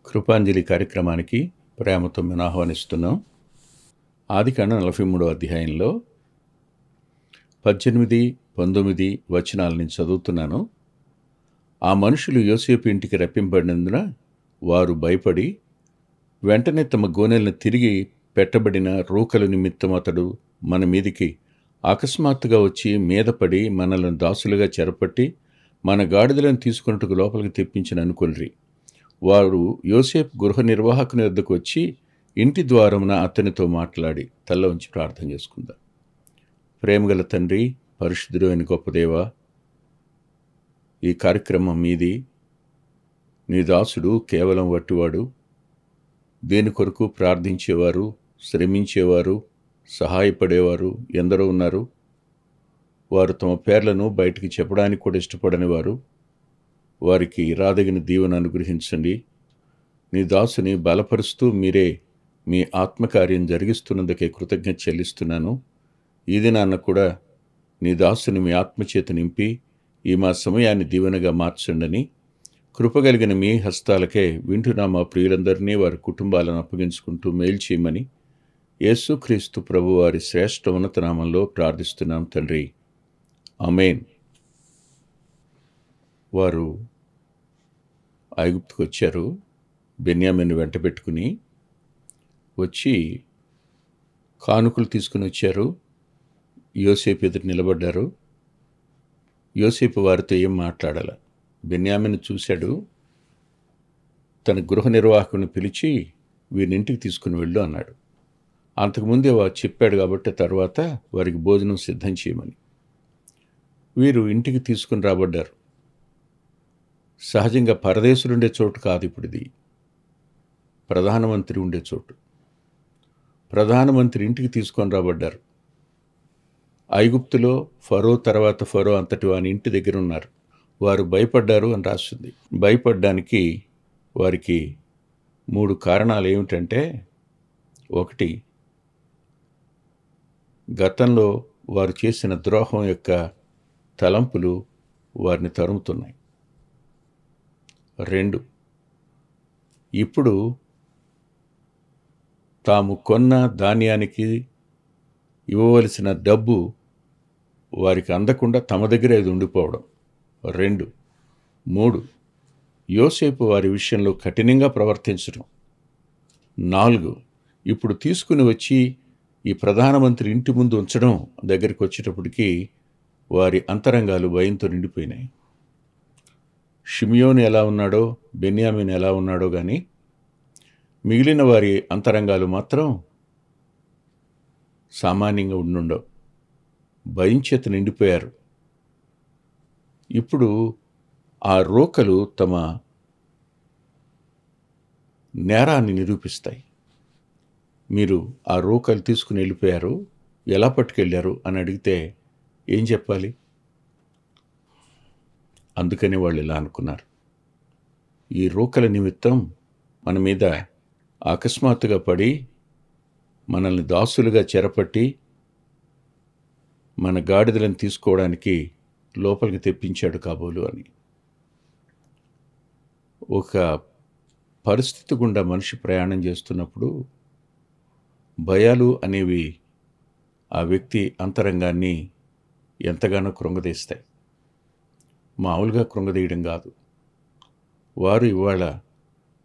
కృపాంజలి కార్యక్రమానికి ప్రేమతో మేము ఆహ్వానిస్తున్నాం. ఆదికాండం 43వ అధ్యాయంలో 18, 19 వచనాల నుంచి చదువుతున్నాను. ఆ మనుషులు యోసేపు ఇంటికి రప్పింపడినందున వారు భయపడి వెంటనే తమ గోనెలను తిరిగి పెట్టబడిన రూకల నిమిత్తం అతడు మన మీదికి అకస్మాత్తుగా వచ్చి మీదపడి మనలను దాసులుగా చెరపట్టి మన గాడిదలను తీసుకున్నట్టుకు లోపలికి తెప్పించిన అనుకొనిరి. వారు యోసేపు గృహ నిర్వాహకుని వద్దకు వచ్చి ఇంటి ద్వారమున అతనితో మాట్లాడి తల్ల ఉంచి ప్రార్థన చేసుకుందాం. ప్రేమగల తండ్రి, పరిశుద్ధుడు అయిన గొప్ప దేవా, ఈ కార్యక్రమం మీది. నీ దాసుడు కేవలం వట్టివాడు. దేని కొరకు ప్రార్థించేవారు, శ్రమించేవారు, సహాయపడేవారు ఎందరో ఉన్నారు. వారు తమ పేర్లను బయటికి చెప్పడానికి కూడా ఇష్టపడని వారు. వారికి రాదగిన దీవెన అనుగ్రహించండి. నీ దాసుని బలపరుస్తూ మీరే మీ ఆత్మకార్యం జరిగిస్తున్నందుకే కృతజ్ఞత చెల్లిస్తున్నాను. ఈ దినాన్న కూడా నీ దాసుని మీ ఆత్మచేత నింపి ఈ మా సమయాన్ని దీవెనగా మార్చండని కృపగలిగిన మీ హస్తాలకే వింటున్న మా ప్రియులందరినీ వారి కుటుంబాలను అప్పగించుకుంటూ మేలు చేయమని యేసుక్రీస్తు ప్రభు వారి శ్రేష్ఠ ఉన్నత నామంలో ప్రార్థిస్తున్నాం తండ్రి. ఆమేన్. వారు ఐగుప్తుకు వచ్చారు. బెన్యామీను వెంట పెట్టుకుని వచ్చి కానుకలు తీసుకుని వచ్చారు. యోసేపు ఎదురు నిలబడ్డారు. యోసేపు వారితో ఏం మాట్లాడాల. బెన్యామీను చూశాడు. తన గృహ నిర్వాహకుని పిలిచి వీరినింటికి తీసుకుని వెళ్ళు అన్నాడు. అంతకుముందే వారు చెప్పాడు కాబట్టి తర్వాత వారికి భోజనం సిద్ధం చేయమని. వీరు ఇంటికి తీసుకుని రాబడ్డారు. సహజంగా పరదేశులు ఉండే చోటు కాదు ఇప్పుడు ఇది. ప్రధానమంత్రి ఉండే చోటు. ప్రధానమంత్రి ఇంటికి తీసుకొని రాబడ్డారు. ఐగుప్తులో ఫరో తర్వాత ఫరో అంతటి వాని ఇంటి దగ్గర ఉన్నారు. వారు భయపడ్డారు అని రాస్తుంది. భయపడ్డానికి వారికి 3 కారణాలు ఏమిటంటే, 1, గతంలో వారు చేసిన ద్రోహం యొక్క తలంపులు వారిని తరుముతున్నాయి. 2, ఇప్పుడు తాము కొన్న ధాన్యానికి ఇవ్వవలసిన డబ్బు వారికి అందకుండా తమ దగ్గర ఇది ఉండిపోవడం. 2, 3, యోసేపు వారి విషయంలో కఠినంగా ప్రవర్తించడం. 4, ఇప్పుడు తీసుకుని వచ్చి ఈ ప్రధానమంత్రి ఇంటి ముందు ఉంచడం దగ్గరికి వచ్చేటప్పటికి వారి అంతరంగాలు భయంతో నిండిపోయినాయి. షిమియోను ఎలా ఉన్నాడో, బెన్యామీను ఎలా ఉన్నాడో కానీ మిగిలిన వారి అంతరంగాలు మాత్రం సామాన్యంగా ఉండుండవు. భయం చేత నిండిపోయారు. ఇప్పుడు ఆ రోకలు తమ నేరాన్ని నిరూపిస్తాయి. మీరు ఆ రోకలు తీసుకుని వెళ్ళిపోయారు, ఎలా పట్టుకెళ్ళారు అని అడిగితే ఏం చెప్పాలి? అందుకని వాళ్ళు ఇలా అనుకున్నారు, ఈ రోకల నిమిత్తం మన మీద అకస్మాత్తుగా పడి మనల్ని దాసులుగా చెరపట్టి మన గాడిదలను తీసుకోవడానికి లోపలికి తెప్పించాడు కాబోలు అని. ఒక పరిస్థితి గుండా మనిషి ప్రయాణం చేస్తున్నప్పుడు భయాలు అనేవి ఆ వ్యక్తి అంతరంగాన్ని ఎంతగానో కృంగదీస్తాయి. మామూలుగా కృంగదీయడం కాదు. వారు ఇవాళ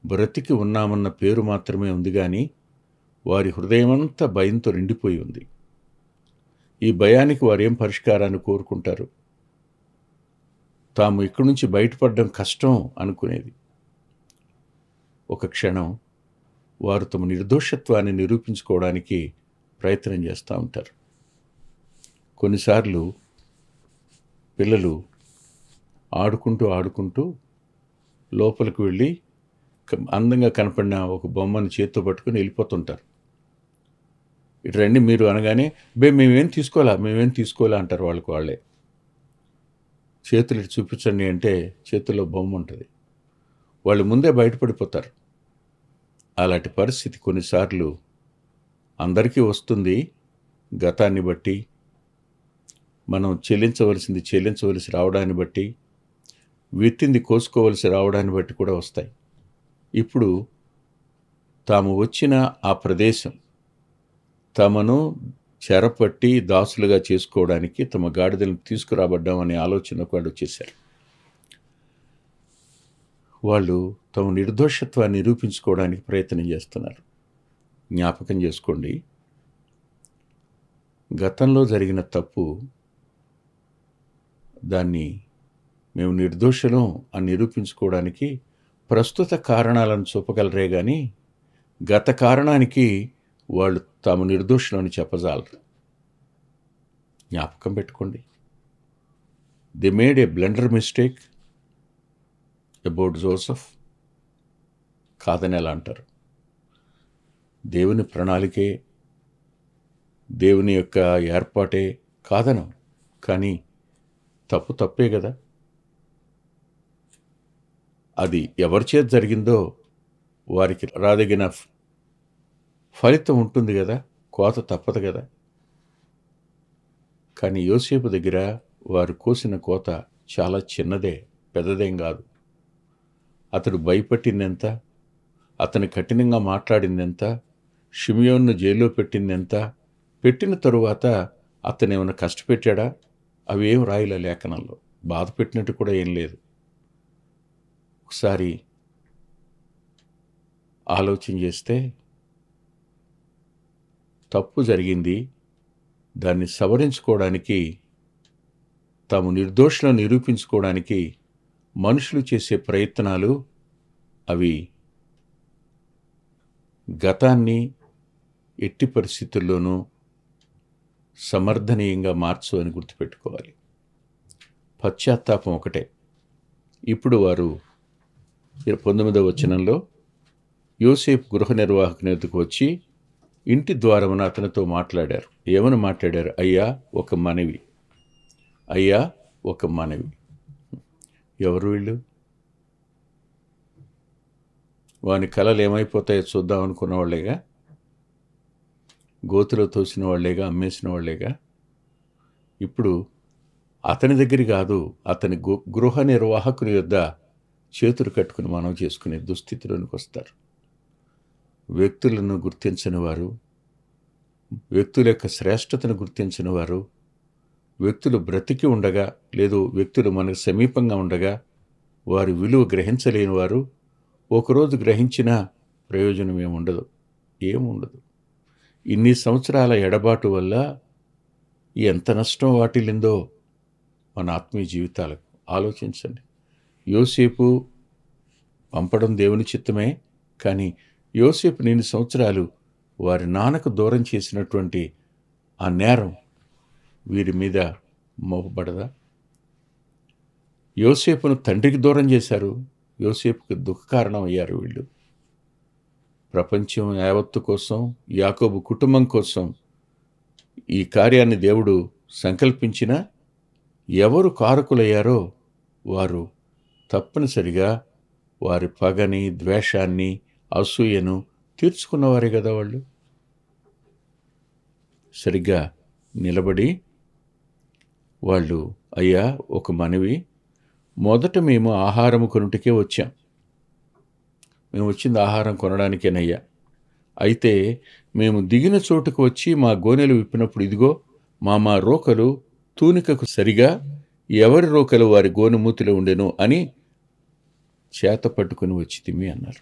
బ్రతికి ఉన్నామన్న పేరు మాత్రమే ఉంది కానీ వారి హృదయమంతా భయంతో నిండిపోయి ఉంది. ఈ భయానికి వారు ఏం పరిష్కారాన్ని కోరుకుంటారు? తాము ఇక్కడి నుంచి బయటపడడం కష్టం అనుకునేది. ఒక క్షణం వారు తమ నిర్దోషత్వాన్ని నిరూపించుకోవడానికి ప్రయత్నం చేస్తూ ఉంటారు. కొన్నిసార్లు పిల్లలు ఆడుకుంటూ లోపలికి వెళ్ళి అందంగా కనపడిన ఒక బొమ్మను చేత్తో పట్టుకుని వెళ్ళిపోతుంటారు. ఇటు రండి మీరు అనగానే మేమేం తీసుకోవాలా అంటారు వాళ్ళకు వాళ్ళే. చేతులు ఇటు చూపించండి అంటే చేతుల్లో బొమ్మ ఉంటుంది. వాళ్ళు ముందే బయటపడిపోతారు. అలాంటి పరిస్థితి కొన్నిసార్లు అందరికీ వస్తుంది. గతాన్ని బట్టి, మనం చెల్లించవలసి రావడాన్ని బట్టి, విత్తింది కోసుకోవలసి రావడాన్ని బట్టి కూడా వస్తాయి. ఇప్పుడు తాము వచ్చిన ఆ ప్రదేశం తమను చెరపట్టి దాసులుగా చేసుకోవడానికి తమ గాడిదలను తీసుకురాబడ్డాం అనే ఆలోచనకు వాళ్ళు వచ్చేశారు. వాళ్ళు తమ నిర్దోషత్వాన్ని నిరూపించుకోవడానికి ప్రయత్నం చేస్తున్నారు. జ్ఞాపకం చేసుకోండి, గతంలో జరిగిన తప్పు దాన్ని మేము నిర్దోషులం అని నిరూపించుకోవడానికి ప్రస్తుత కారణాలను చూపగలరే కానీ గత కారణానికి వాళ్ళు తాము నిర్దోషులని చెప్పజాలరు. జ్ఞాపకం పెట్టుకోండి, they made A blunder mistake about Joseph కాదని ఎలా అంటారు? దేవుని ప్రణాళికే, దేవుని యొక్క ఏర్పాటే కాదనం, కానీ తప్పు తప్పే కదా. అది ఎవరి చేత జరిగిందో వారికి రాదగిన ఫలితం ఉంటుంది కదా, కోత తప్పదు కదా. కానీ యోసేపు దగ్గర వారు కోసిన కోత చాలా చిన్నదే, పెద్దదేం కాదు. అతడు భయపట్టిందెంత, అతను కఠినంగా మాట్లాడిందెంత, షిమియోన్ను జైల్లో పెట్టిందెంత, పెట్టిన తరువాత అతను ఏమైనా కష్టపెట్టాడా? అవి ఏం రాయలే లేఖనంలో. బాధ పెట్టినట్టు కూడా ఏం లేదు. ఒకసారి ఆలోచన చేస్తే తప్పు జరిగింది, దాన్ని సవరించుకోవడానికి, తాము నిర్దోషులను నిరూపించుకోవడానికి మనుషులు చేసే ప్రయత్నాలు అవి గతాన్ని ఎట్టి పరిస్థితుల్లోనూ సమర్థనీయంగా మార్చు అని గుర్తుపెట్టుకోవాలి. పశ్చాత్తాపం ఒకటే. ఇప్పుడు వారు 19వ వచనంలో యోసేపు గృహ నిర్వాహకుని వద్దకు వచ్చి ఇంటి ద్వారమున అతనితో మాట్లాడారు. ఏమని మాట్లాడారు? అయ్యా ఒక మనవి, అయ్యా ఒక మనవి. ఎవరు వీళ్ళు? వాని కళలు ఏమైపోతాయో చూద్దాం అనుకున్న వాళ్ళేగా, గోతులో తోసిన వాళ్ళేగా, అమ్మేసిన వాళ్ళేగా. ఇప్పుడు అతని దగ్గర కాదు, అతని గృహ నిర్వాహకుని యొద్ద చేతులు కట్టుకుని మనం చేసుకునే దుస్థితిలోనికి వస్తారు. వ్యక్తులను గుర్తించని వారు, వ్యక్తుల యొక్క శ్రేష్టతను గుర్తించని వారు, వ్యక్తులు బ్రతికి ఉండగా, లేదు వ్యక్తులు మనకు సమీపంగా ఉండగా వారి విలువ గ్రహించలేని వారు ఒకరోజు గ్రహించినా ప్రయోజనం ఏముండదు, ఏముండదు. ఇన్ని సంవత్సరాల ఎడబాటు వల్ల ఎంత నష్టం వాటిల్లిందో మన ఆత్మీయ జీవితాలకు ఆలోచించండి. యోసేపు పంపడం దేవుని చిత్తమే, కానీ యోసేపు 2 సంవత్సరాలు వారి నాన్నకు దూరం చేసినటువంటి ఆ నేరం వీరి మీద మోపబడదా? యోసేపును తండ్రికి దూరం చేశారు, యోసేపుకి దుఃఖ కారణం అయ్యారు వీళ్ళు. ప్రపంచం యావత్తు కోసం, యాకోబు కుటుంబం కోసం ఈ కార్యాన్ని దేవుడు సంకల్పించినా ఎవరు కారకులయ్యారో వారు తప్పనిసరిగా వారి పగని, ద్వేషాన్ని, అసూయను తీర్చుకున్నవారే కదా వాళ్ళు. సరిగ్గా నిలబడి వాళ్ళు, అయ్యా ఒక మనవి, మొదట మేము ఆహారము కొనుటకే వచ్చాం, మేము వచ్చింది ఆహారం కొనడానికేనయ్యా. అయితే మేము దిగిన చోటుకు వచ్చి మా గోనెలు విప్పినప్పుడు ఇదిగో మా రోకలు తూనికకు సరిగా ఎవరి రోకలు వారి గోనెమూతిలో ఉండెను అని చేత పట్టుకుని వచ్చి తిమ్మి అన్నారు.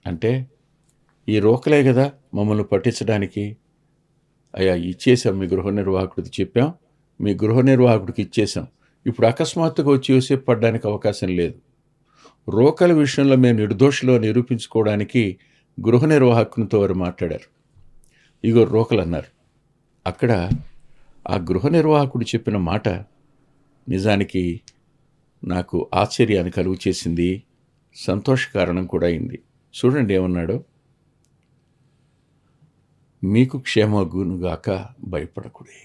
అంటే ఈ రోకలే కదా మమ్మల్ని పట్టించడానికి. అయ్యా ఇచ్చేసాం, మీ గృహ నిర్వాహకుడికి చెప్పాం, మీ గృహ నిర్వాహకుడికి ఇచ్చేసాం, ఇప్పుడు అకస్మాత్తుగా వచ్చి యోసేపు పడ్డానికి అవకాశం లేదు. రోకల విషయంలో మేము నిర్దోషులో నిరూపించుకోవడానికి గృహ నిర్వాహకునితో వారు మాట్లాడారు. ఇగో రోకలు అన్నారు. అక్కడ ఆ గృహ నిర్వాహకుడు చెప్పిన మాట నిజానికి నాకు ఆశ్చర్యాన్ని కలుగు చేసింది, సంతోషకారణం కూడా అయింది. చూడండి ఏమన్నాడో, మీకు క్షేమగునుగాక భయపడకుడి,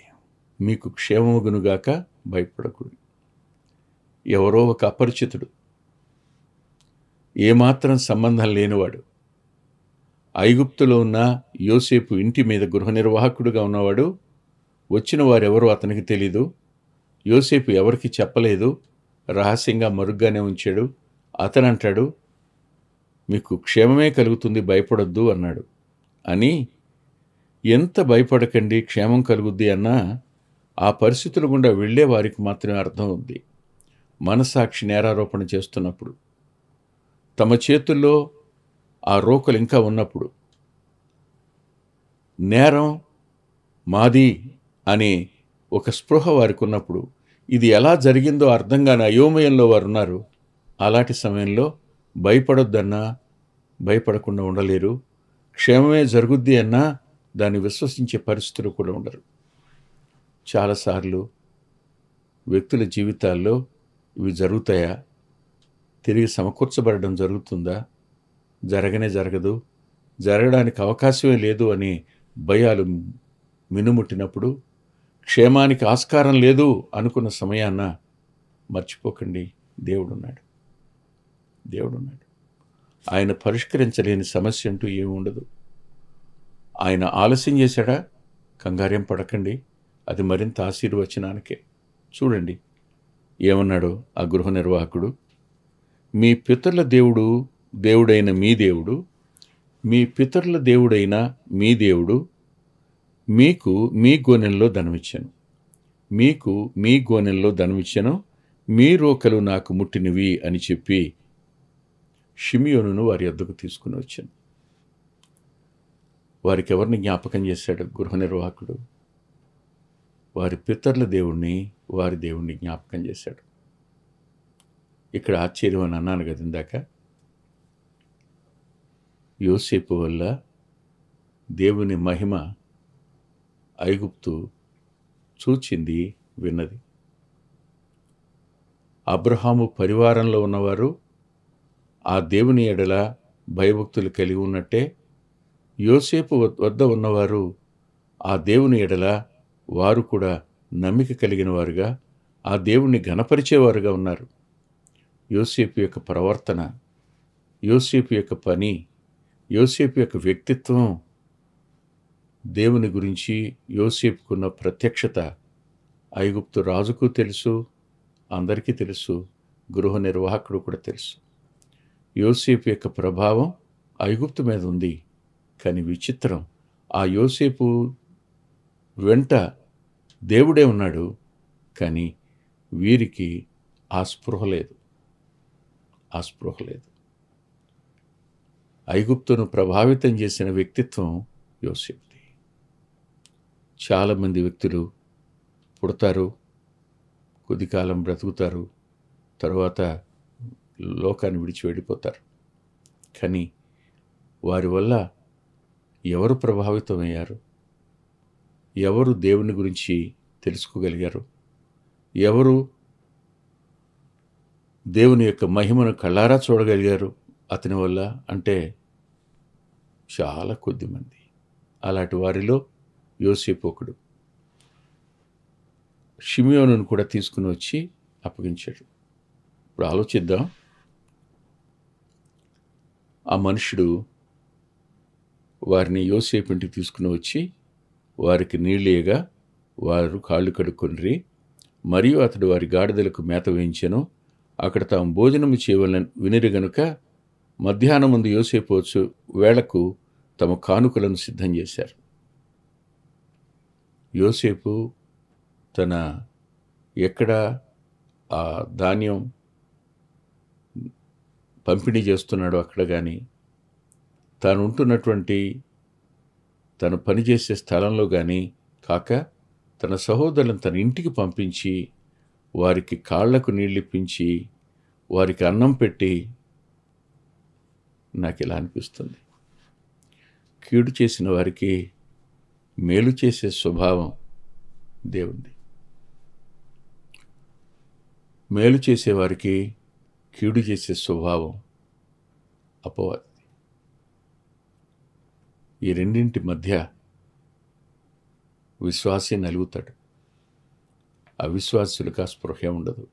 మీకు క్షేమగునుగాక భయపడకుడి. ఎవరో ఒక అపరిచితుడు, ఏమాత్రం సంబంధం లేనివాడు, ఐగుప్తులో ఉన్న యోసేపు ఇంటి మీద గృహ నిర్వాహకుడుగా ఉన్నవాడు, వచ్చిన వారెవరో అతనికి తెలీదు, యోసేపు ఎవరికి చెప్పలేదు, రహస్యంగా మరుగ్గానే ఉంచాడు. అతను అంటాడు, మీకు క్షేమమే కలుగుతుంది, భయపడొద్దు అన్నాడు అని. ఎంత భయపడకండి, క్షేమం కలుగుద్ది అన్నా ఆ పరిస్థితుల గుండా వెళ్ళే వారికి మాత్రమే అర్థం ఉంది. మనస్సాక్షి నేరారోపణ చేస్తున్నప్పుడు, తమ చేతుల్లో ఆ రోకలు ఇంకా ఉన్నప్పుడు, నేరం మాది అనే ఒక స్పృహ వారికి ఉన్నప్పుడు, ఇది ఎలా జరిగిందో అర్థం కాని అయోమయంలో వారు ఉన్నారు. అలాంటి సమయంలో భయపడొద్దన్నా భయపడకుండా ఉండలేరు, క్షేమమే జరుగుద్ది అన్నా దాన్ని విశ్వసించే పరిస్థితులు కూడా ఉండరు. చాలాసార్లు వ్యక్తుల జీవితాల్లో ఇవి జరుగుతాయా? తిరిగి సమకూర్చబడడం జరుగుతుందా? జరగనే జరగదు, జరగడానికి అవకాశమే లేదు అని భయాలు మినుముట్టినప్పుడు, క్షేమానికి ఆస్కారం లేదు అనుకున్న సమయాన్న మర్చిపోకండి, దేవుడున్నాడు. దేవుడున్నాడు. ఆయన పరిష్కరించలేని సమస్య అంటూ ఏమి ఉండదు. ఆయన ఆలస్యం చేశాడా? కంగారేం పడకండి, అది మరింత ఆశీర్వచనానికే. చూడండి ఏమన్నాడో ఆ గృహ నిర్వాహకుడు. మీ పితరుల దేవుడు, దేవుడైన మీ దేవుడు, మీ పితరుల దేవుడైన మీ దేవుడు మీకు మీ గోనెల్లో ధనమిచ్చాను, మీకు మీ గోనెల్లో ధనమిచ్చాను, మీ రోకలు నాకు ముట్టినవి అని చెప్పి షిమియోనును వారి యొద్దకు తీసుకుని వచ్చాను. వారికి ఎవరిని జ్ఞాపకం చేశాడు గృహ నిర్వాహకుడు? వారి పితరుల దేవుణ్ణి, వారి దేవుణ్ణి జ్ఞాపకం చేశాడు. ఇక్కడ ఆశ్చర్యం అని అన్నాను కదా ఇందాక. యోసేపు వల్ల దేవుని మహిమ ఐగుప్తు చూచింది, విన్నది. అబ్రహాము పరివారంలో ఉన్నవారు ఆ దేవుని ఎడల భయభక్తులు కలిగి ఉన్నట్టే, యోసేపు వద్ద ఉన్నవారు ఆ దేవుని ఎడల వారు కూడా నమ్మిక కలిగిన వారుగా, ఆ దేవుణ్ణి ఘనపరిచేవారుగా ఉన్నారు. యోసేపు యొక్క ప్రవర్తన, యోసేపు యొక్క పని, యోసేపు యొక్క వ్యక్తిత్వం, దేవుని గురించి యోసేపుకున్న ప్రత్యక్షత ఐగుప్తు రాజుకు తెలుసు, అందరికీ తెలుసు, గృహ నిర్వాహకుడు కూడా తెలుసు. యోసేపు యొక్క ప్రభావం ఐగుప్తు మీద ఉంది. కానీ విచిత్రం, ఆ యోసేపు వెంట దేవుడే ఉన్నాడు, కానీ వీరికి ఆ స్పృహ లేదు, ఆ స్పృహ లేదు. ఐగుప్తును ప్రభావితం చేసిన వ్యక్తిత్వం యోసేపుది. చాలామంది వ్యక్తులు పుడతారు, కొద్ది కాలం బ్రతుకుతారు, తర్వాత లోకాన్ని విడిచి వెళ్ళిపోతారు. కానీ వారి వల్ల ఎవరు ప్రభావితమయ్యారు? ఎవరు దేవుని గురించి తెలుసుకోగలిగారు? ఎవరు దేవుని యొక్క మహిమను కళ్ళారా చూడగలిగారు అతని వల్ల అంటే చాలా కొద్ది మంది. అలాంటి వారిలో యోసేపు ఒకడు. షిమియోనును కూడా తీసుకుని వచ్చి అప్పగించాడు. ఇప్పుడు ఆలోచిద్దాం. ఆ మనుషుడు వారిని యోసేపు ఇంటికి తీసుకుని వచ్చి వారికి నీళ్ళేయగా వారు కాళ్ళు కడుక్కొనిరి. మరియు అతడు వారి గాడిదలకు మేత వేయించెను. అక్కడ తాము భోజనము చేయవలన వినిరి గనుక మధ్యాహ్నం ముందు యోసేపు వచ్చు వేళకు తమ కానుకలను సిద్ధం చేశారు. యోసేపు తన ఎక్కడ ఆ ధాన్యం పంపిణీ చేస్తున్నాడో అక్కడ కానీ, తాను ఉంటున్నటువంటి తను పనిచేసే స్థలంలో కానీ కాక, తన సహోదరులను తన ఇంటికి పంపించి వారికి కాళ్లకు నీళ్ళిప్పించి వారికి అన్నం పెట్టి, నాకు ఇలా అనిపిస్తుంది, కీడు చేసిన వారికి మేలు చేసే స్వభావం దేవుంది. మేలు చేసేవారికి కీడు చేసే స్వభావం అపవాది. ఈ రెండింటి మధ్య విశ్వాసీ నలుగుతాడు, అవిశ్వాసులకు ఆ స్పృహ ఉండదు.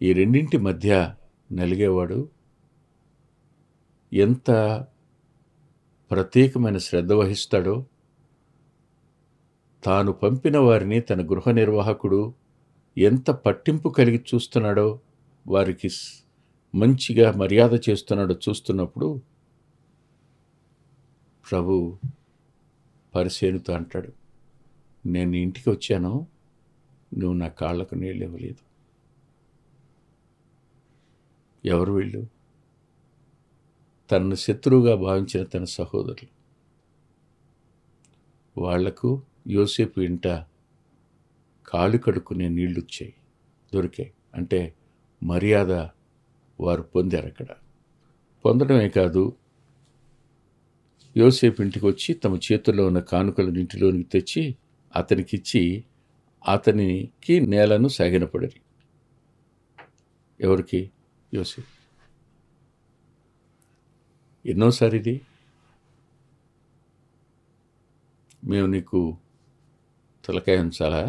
ఈ రెండింటి మధ్య నలిగేవాడు ఎంత ప్రత్యేకమైన శ్రద్ధ వహిస్తాడో, తాను పంపిన వారిని తన గృహ నిర్వాహకుడు ఎంత పట్టింపు కలిగి చూస్తున్నాడో, వారికి మంచిగా మర్యాద చేస్తున్నాడో చూస్తున్నప్పుడు ప్రభు పరిసేనుతో అంటాడు, నేను నీ ఇంటికి వచ్చాను, నువ్వు నా కాళ్లకు నీళ్ళు ఇవ్వలేదు. ఎవరు వీళ్ళు? తనను శత్రువుగా భావించిన తన సహోదరులు. వాళ్లకు యోసేపు ఇంట కాళ్ళు కడుక్కునే నీళ్లు దొరికాయి. అంటే మర్యాద వారు పొందారు. అక్కడ పొందడమే కాదు, యోసేపు ఇంటికి వచ్చి తమ చేతుల్లో ఉన్న కానుకలను ఇంటిలోనికి తెచ్చి అతనికిచ్చి అతనికి నేలను సాగినపడరి. ఎవరికి? యోసేపు. ఎన్నోసారి ఇది? మేము నీకు తలకాయ ఉంచాలా?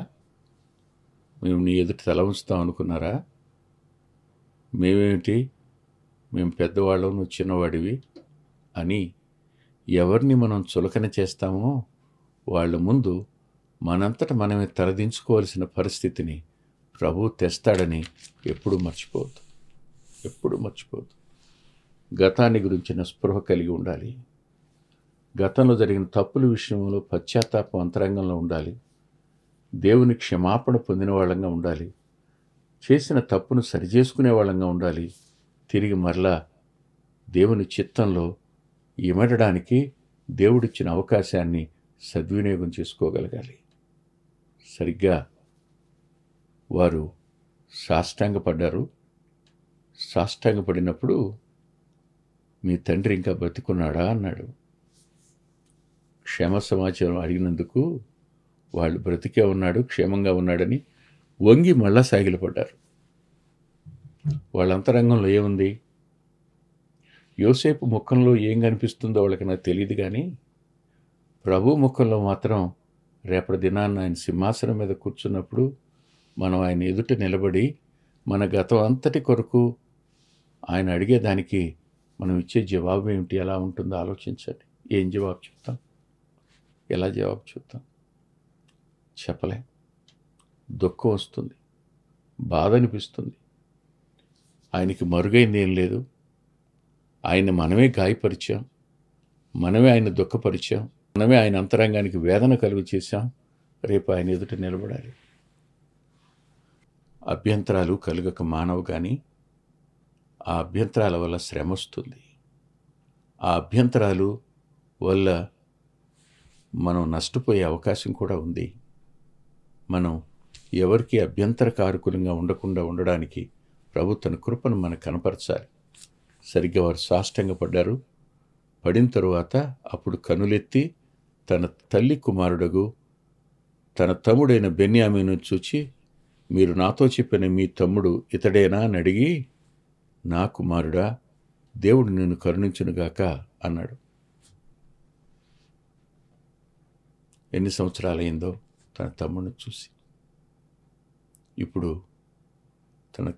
మేము నీ ఎదుటి తల ఉంచుతాం అనుకున్నారా? మేమేమిటి, మేము పెద్దవాళ్ళం, నువ్వు చిన్నవాడివి అని ఎవరిని మనం చులకన చేస్తామో వాళ్ళ ముందు మనంతట మనమే తలదించుకోవాల్సిన పరిస్థితిని ప్రభువు తెస్తాడని ఎప్పుడూ మర్చిపోవద్దు. ఎప్పుడూ మర్చిపోవద్దు. గతాన్ని గురించిన స్పృహ కలిగి ఉండాలి. గతంలో జరిగిన తప్పుల విషయంలో పశ్చాత్తాపం అంతరంగంలో ఉండాలి. దేవుని క్షమాపణ పొందిన వాళ్ళంగా ఉండాలి. చేసిన తప్పును సరిచేసుకునే వాళ్ళంగా ఉండాలి. తిరిగి మరలా దేవుని చిత్తంలో ఇమడడానికి దేవుడిచ్చిన అవకాశాన్ని సద్వినియోగం చేసుకోగలగాలి. సరిగ్గా వారు సాష్టాంగపడ్డారు. సాష్టాంగపడినప్పుడు మీ తండ్రి ఇంకా బతికున్నాడా అన్నాడు. క్షేమ సమాచారం అడిగినందుకు వాళ్ళు బ్రతికే ఉన్నాడు, క్షేమంగా ఉన్నాడని వంగి మళ్ళా సాగిలపడ్డారు. వాళ్ళ అంతరంగంలో ఏముంది? యోసేపు ముఖంలో ఏం కనిపిస్తుందో వాళ్ళకి నాకు తెలియదు, కానీ ప్రభు ముఖంలో మాత్రం రేపటి దినాన్న ఆయన సింహాసనం మీద కూర్చున్నప్పుడు మనం ఆయన ఎదుట నిలబడి మన గతం అంతటి కొరకు ఆయన అడిగేదానికి మనం ఇచ్చే జవాబు ఏమిటి, ఎలా ఉంటుందో ఆలోచించండి. ఏం జవాబు చెప్తాం? ఎలా జవాబు చెప్తాం? చెప్పలే. దుఃఖం వస్తుంది, బాధ అనిపిస్తుంది. ఆయనకి మరుగైంది ఏం లేదు. ఆయన మనమే గాయపరిచాం, మనమే ఆయన దుఃఖపరిచాం, మనమే ఆయన అంతరంగానికి వేదన కలుగు చేశాం. రేపు ఆయన ఎదుట నిలబడాలి. అభ్యంతరాలు కలుగక మానవు, కానీ ఆ అభ్యంతరాల వల్ల శ్రమ వస్తుంది. ఆ అభ్యంతరాలు వల్ల మనం నష్టపోయే అవకాశం కూడా ఉంది. మనం ఎవరికి అభ్యంతరకారకులంగా ఉండకుండా ఉండడానికి ప్రభు తన కృపను మనకు కనపరచాలి. సరిగ్గా వారు సాష్టాంగపడ్డారు. పడిన తరువాత అప్పుడు కనులెత్తి తన తల్లి కుమారుడగు తన తమ్ముడైన బెన్యామీను చూచి, మీరు నాతో చెప్పిన మీ తమ్ముడు ఇతడేనా అని అడిగి, నా కుమారుడా, దేవుడు నిన్ను కరుణించునుగాక అన్నాడు. ఎన్ని సంవత్సరాలైందో తన తమ్ముడిని చూసి. ఇప్పుడు తన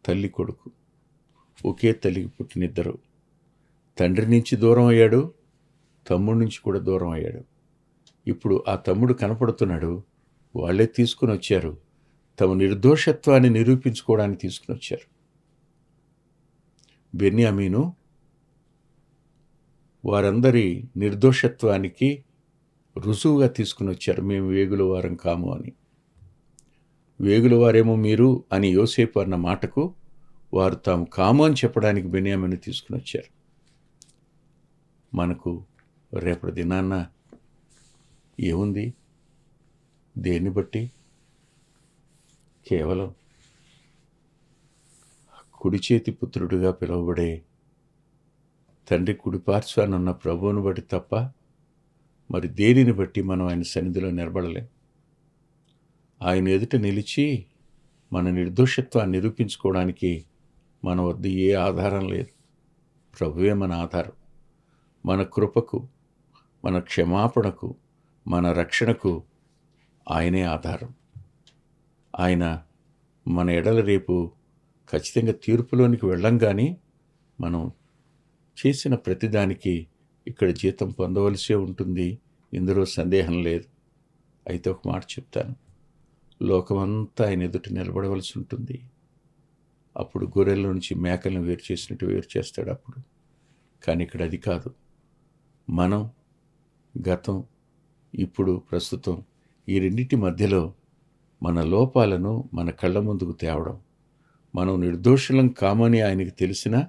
తల్లి కొడుకు, ఒకే తల్లికి పుట్టినిద్దరు, తండ్రి నుంచి దూరం అయ్యాడు, తమ్ముడి నుంచి కూడా దూరం అయ్యాడు. ఇప్పుడు ఆ తమ్ముడు కనపడుతున్నాడు. వాళ్ళే తీసుకుని వచ్చారు, తమ నిర్దోషత్వాన్ని నిరూపించుకోవడానికి తీసుకుని వచ్చారు. బెన్యామీను వారందరి నిర్దోషత్వానికి రుజువుగా తీసుకుని వచ్చారు. మేము వేగుల వారం కాము అని. వేగుల వారేమో మీరు అని యోసేపు అన్న మాటకు వారు తాము కాము అని చెప్పడానికి బెన్యామీను తీసుకుని వచ్చారు. మనకు రేపటి దినాన్న ఏముంది? దేన్ని బట్టి? కేవలం కుడి చేతి పుత్రుడిగా పిలువబడే తండ్రి కుడిపార్శ్వానున్న ప్రభువును బట్టి తప్ప మరి దేనిని బట్టి మనం ఆయన సన్నిధిలో నిలబడలేం. ఆయన ఎదుట నిలిచి మన నిర్దోషత్వాన్ని నిరూపించుకోవడానికి మన వద్ద ఏ ఆధారం లేదు. ప్రభువే మన ఆధారం. మన కృపకు, మన క్షమాపణకు, మన రక్షణకు ఆయనే ఆధారం. ఆయన మన ఎడల రేపు ఖచ్చితంగా తీర్పులోనికి వెళ్ళం, కానీ మనం చేసిన ప్రతిదానికి ఇక్కడ జీతం పొందవలసే ఉంటుంది. ఇందులో సందేహం లేదు. అయితే ఒక మాట చెప్తాను, లోకమంతా ఆయన ఎదుట నిలబడవలసి ఉంటుంది. అప్పుడు గొర్రెల నుంచి మేకలను వేరు చేసినట్టు వేరు చేస్తాడు అప్పుడు. కానీ ఇక్కడ అది కాదు. మనం గతం, ఇప్పుడు, ప్రస్తుతం ఈ రెండింటి మధ్యలో మన లోపాలను మన కళ్ళ ముందుకు తేవడం. మనం నిర్దోషులం కామని ఆయనకి తెలిసినా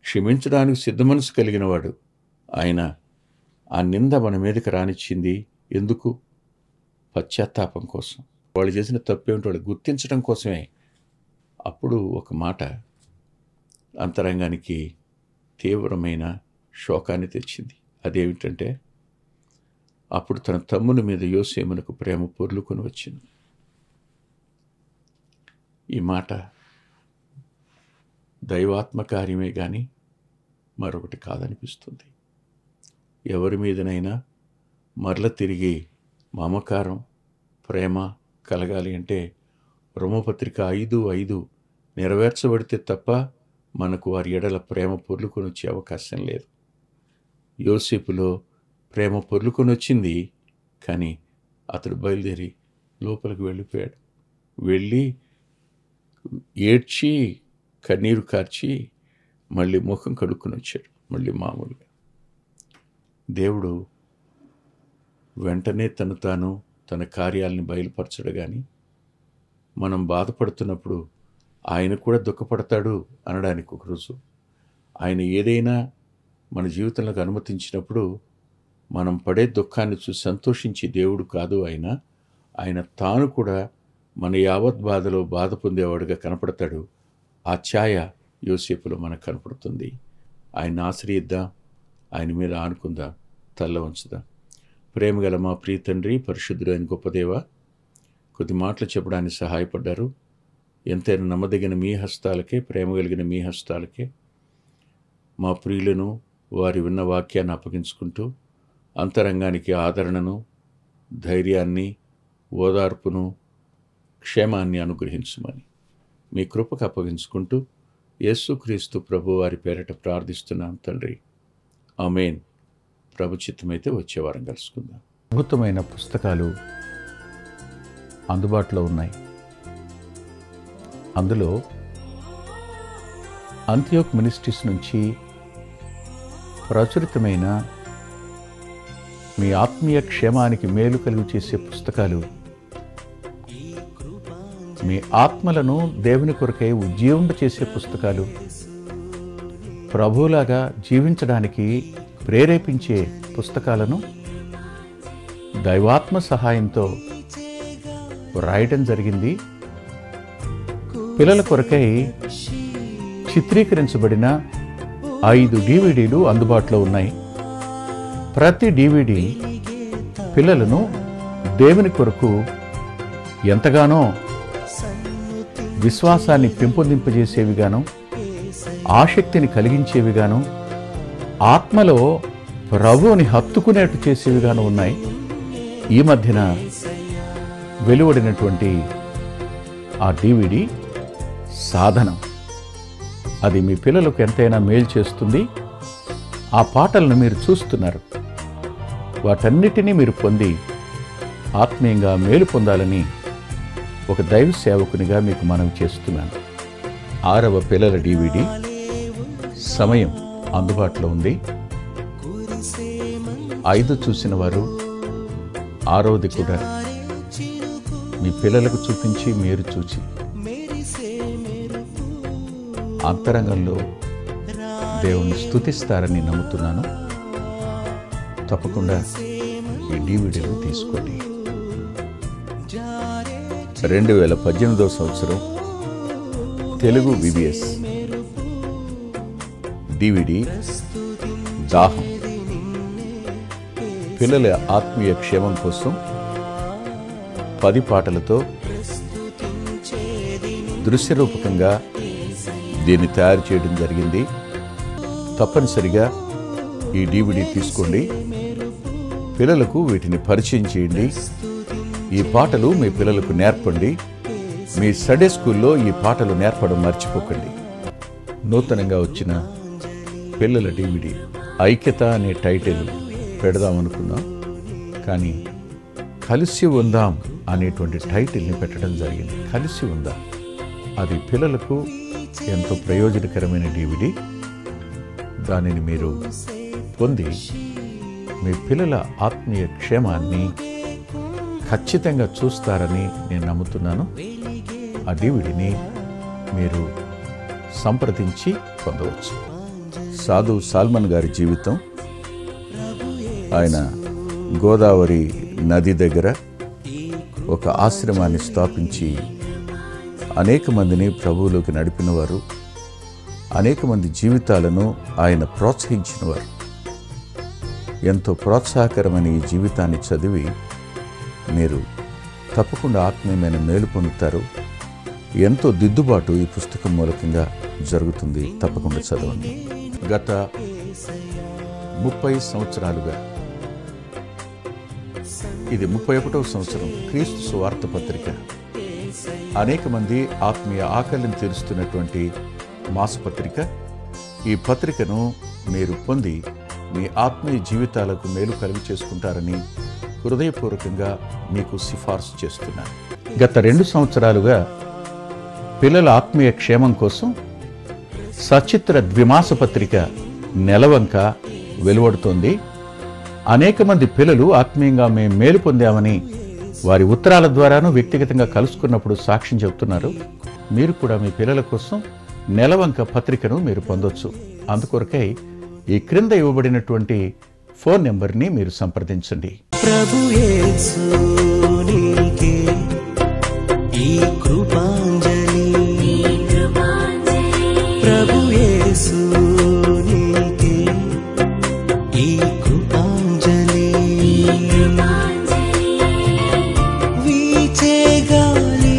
క్షమించడానికి సిద్ధమనసు కలిగిన వాడు. ఆయన ఆ నింద మన మీదకి రానిచ్చింది ఎందుకు? పశ్చాత్తాపం కోసం. వాళ్ళు చేసిన తప్పేమిటో వాళ్ళు గుర్తించడం కోసమే. అప్పుడు ఒక మాట అంతరంగానికి తీవ్రమైన శోకాన్ని తెచ్చింది. అదేమిటంటే, అప్పుడు తన తమ్ముని మీద యోసేమునకు ప్రేమ పొర్లుకొని వచ్చింది. ఈ మాట దైవాత్మ కార్యమే కానీ మరొకటి కాదనిపిస్తుంది. ఎవరి మీదనైనా మరల తిరిగి మమకారం, ప్రేమ కలగాలి అంటే రోమపత్రిక 5:5 నెరవేర్చబడితే తప్ప మనకు వారి ఎడల ప్రేమ పొర్లుకొని వచ్చే అవకాశం లేదు. యోసేపులో ప్రేమ పొర్లుకొని వచ్చింది, కానీ అతడు బయలుదేరి లోపలికి వెళ్ళిపోయాడు. వెళ్ళి ఏడ్చి కన్నీరు కార్చి మళ్ళీ ముఖం కడుక్కొని వచ్చాడు. మళ్ళీ మామూలుగా దేవుడు వెంటనే తన కార్యాలని బయలుపరచడు. కానీ మనం బాధపడుతున్నప్పుడు ఆయన కూడా దుఃఖపడతాడు అనడానికి ఒకరోజు. ఆయన ఏదైనా మన జీవితంలోకి అనుమతించినప్పుడు మనం పడే దుఃఖాన్ని చూసి సంతోషించి దేవుడు కాదు ఆయన తాను కూడా మన యావత్ బాధలో బాధ పొందేవాడుగా కనపడతాడు. ఆ ఛాయ యోసేపులో మనకు కనపడుతుంది. ఆయన ఆశ్రయిద్దాం, ఆయన మీద ఆనుకుందాం, తల్ల ఉంచుదాం. ప్రేమగల మా ప్రియ తండ్రి, పరిశుద్ధుడు అయిన గొప్ప దేవ, కొద్ది మాటలు చెప్పడానికి సహాయపడ్డారు. ఎంతైనా నమ్మదగిన మీ హస్తాలకే, ప్రేమ కలిగిన మీ హస్తాలకే మా ప్రియులను వారి విన్న వాక్యాన్ని అప్పగించుకుంటూ అంతరంగానికి ఆదరణను, ధైర్యాన్ని, ఓదార్పును, క్షేమాన్ని అనుగ్రహించమని మీ కృపకు అప్పగించుకుంటూ యేసుక్రీస్తు ప్రభు వారి పేరట ప్రార్థిస్తున్నాం తండ్రి. ఆమేన్. ప్రభు చిత్తమైతే వచ్చే వారం కలుసుకుందాం. అద్భుతమైన పుస్తకాలు అందుబాటులో ఉన్నాయి. అందులో అంత్యోక్ మినిస్ట్రీస్ నుంచి ప్రచురితమైన మీ ఆత్మీయ క్షేమానికి మేలు కలుగు చేసే పుస్తకాలు, మీ ఆత్మలను దేవుని కొరకై ఉజ్జీవింపచేసే పుస్తకాలు, ప్రభువులాగా జీవించడానికి ప్రేరేపించే పుస్తకాలను దైవాత్మ సహాయంతో రాయటం జరిగింది. పిల్లల కొరకై చిత్రీకరించబడిన 5 DVDలు అందుబాటులో ఉన్నాయి. ప్రతి DVD పిల్లలను దేవుని కొరకు ఎంతగానో విశ్వాసాన్ని పెంపొందింపజేసేవిగాను, ఆసక్తిని కలిగించేవిగాను, ఆత్మలో ప్రభువుని హత్తుకునేట్టు చేసేవిగాను ఉన్నాయి. ఈ మధ్యన వెలువడినటువంటి ఆ DVD సాధనం, అది మీ పిల్లలకు ఎంతైనా మేలు చేస్తుంది. ఆ పాటలను మీరు చూస్తున్నారు. వాటన్నిటినీ మీరు పొంది ఆత్మీయంగా మేలు పొందాలని ఒక దైవ సేవకునిగా మీకు మనవి చేస్తున్నాను. 6వ పిల్లల DVD సమయం అందుబాటులో ఉంది. 5 చూసిన వారు 6వది కూడా మీ పిల్లలకు చూపించి మీరు చూచి అంతరంగంలో దేవుని స్తుతిస్తారని నమ్ముతున్నాను. తప్పకుండా ఈ DVDలు తీసుకోండి. 2018వ సంవత్సరం తెలుగు VBS DVD దాహం, పిల్లల ఆత్మీయ క్షేమం కోసం 10 పాటలతో దృశ్యరూపకంగా దీన్ని తయారు చేయడం జరిగింది. తప్పనిసరిగా ఈ DVD తీసుకోండి. పిల్లలకు వీటిని పరిచయం చేయండి. ఈ పాటలు మీ పిల్లలకు నేర్పండి. మీ సండే స్కూల్లో ఈ పాటలు నేర్పడం మర్చిపోకండి. నూతనంగా వచ్చిన పిల్లల DVD ఐక్యత అనే టైటిల్ పెడదామనుకున్నాం, కానీ కలిసి ఉందాం అనేటువంటి టైటిల్ని పెట్టడం జరిగింది. కలిసి ఉందాం, అది పిల్లలకు ఎంతో ప్రయోజనకరమైన DVD. దానిని మీరు పొంది మీ పిల్లల ఆత్మీయ క్షేమాన్ని ఖచ్చితంగా చూస్తారని నేను నమ్ముతున్నాను. ఆ DVDని మీరు సంప్రదించి పొందవచ్చు. సాధు సాల్మన్ గారి జీవితం. ఆయన గోదావరి నది దగ్గర ఒక ఆశ్రమాన్ని స్థాపించి అనేక మందిని ప్రభువులోకి నడిపినవారు, అనేక మంది జీవితాలను ఆయన ప్రోత్సహించినవారు. ఎంతో ప్రోత్సాహకరమైన ఈ జీవితాన్ని చదివి మీరు తప్పకుండా ఆత్మీయమైన మేలు పొందుతారు. ఎంతో దిద్దుబాటు ఈ పుస్తకం మూలకంగా జరుగుతుంది. తప్పకుండా చదవండి. గత 30 సంవత్సరాలుగా, ఇది 31వ సంవత్సరం, క్రీస్తు సువార్త పత్రిక అనేక మంది ఆత్మీయ ఆకలిని తీరుస్తున్నటువంటి మాసపత్రిక. ఈ పత్రికను మీరు పొంది మీ ఆత్మీయ జీవితాలకు మేలు కలుగు చేసుకుంటారని హృదయపూర్వకంగా మీకు సిఫార్సు చేస్తున్నాను. గత 2 సంవత్సరాలుగా పిల్లల ఆత్మీయ క్షేమం కోసం సచిత్ర ద్విమాస పత్రిక నెలవంక వెలువడుతోంది. అనేక మంది పిల్లలు ఆత్మీయంగా మేము మేలు పొందామని వారి ఉత్తరాల ద్వారాను వ్యక్తిగతంగా కలుసుకున్నప్పుడు సాక్ష్యం చెబుతున్నారు. మీరు కూడా మీ పిల్లల కోసం నెలవంక పత్రికను మీరు పొందొచ్చు. అందుకొరకై ఈ క్రింద ఇవ్వబడినటువంటి ఫోన్ నెంబర్ని మీరు సంప్రదించండి. ప్రభు యేసు నీకే ఈ కృపాంజలి, ప్రభు యేసు నీకే ఈ కృపాంజలి. వీచే గాలి,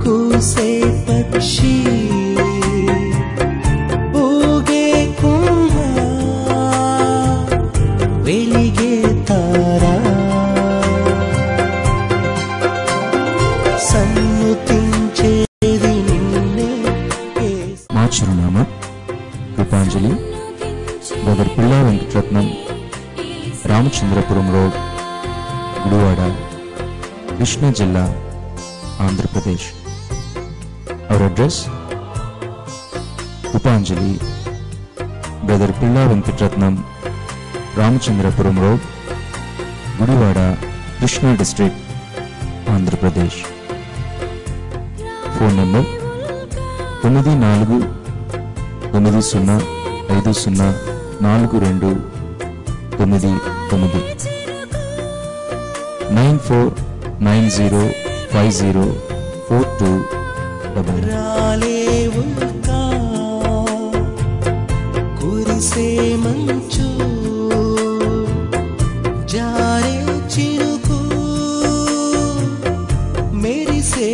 కూసే పక్షి, ఊగే కుంభ, వెలిగే తారా, సన్నుతించేది నిన్నే. మా చిరునామా కృపాంజలి, బ్రదర్ పిల్లా వెంకటరత్నం, రామచంద్రపురం రోడ్, గుడివాడ, కృష్ణా జిల్లా, Andhra Pradesh. Our address: Krupanjali, brother Pilla Venkataratnam, Ramachandrapuram road, Gudivada, Krishna district, Andhra Pradesh. Phone number 9490504299 9490504299. రాలేవుగా కురిసే మంచు, జారే చినుకు, మెరిసే